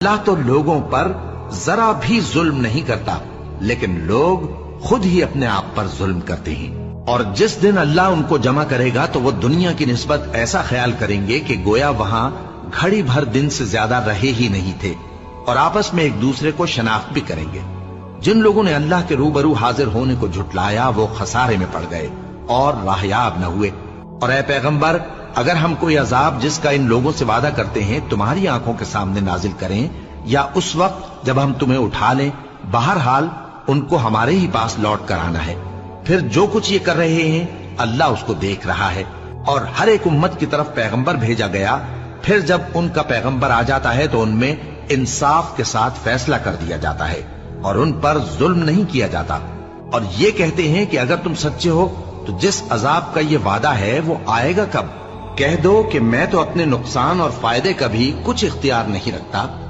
اللہ تو لوگوں پر ذرا بھی ظلم نہیں کرتا، لیکن لوگ خود ہی اپنے آپ پر ظلم کرتے ہیں۔ اور جس دن اللہ ان کو جمع کرے گا تو وہ دنیا کی نسبت ایسا خیال کریں گے کہ گویا وہاں گھڑی بھر دن سے زیادہ رہے ہی نہیں تھے، اور آپس میں ایک دوسرے کو شناخت بھی کریں گے۔ جن لوگوں نے اللہ کے روبرو حاضر ہونے کو جھٹلایا وہ خسارے میں پڑ گئے اور راہیاب نہ ہوئے۔ اور اے پیغمبر، اگر ہم کوئی عذاب جس کا ان لوگوں سے وعدہ کرتے ہیں تمہاری آنکھوں کے سامنے نازل کریں یا اس وقت جب ہم تمہیں اٹھا لیں، بہرحال ان کو ہمارے ہی پاس لوٹ کر آنا ہے۔ پھر جو کچھ یہ کر رہے ہیں اللہ اس کو دیکھ رہا ہے۔ اور ہر ایک امت کی طرف پیغمبر بھیجا گیا، پھر جب ان کا پیغمبر آ جاتا ہے تو ان میں انصاف کے ساتھ فیصلہ کر دیا جاتا ہے اور ان پر ظلم نہیں کیا جاتا۔ اور یہ کہتے ہیں کہ اگر تم سچے ہو تو جس عذاب کا یہ وعدہ ہے وہ آئے گا کب؟ کہہ دو کہ میں تو اپنے نقصان اور فائدے کا بھی کچھ اختیار نہیں رکھتا،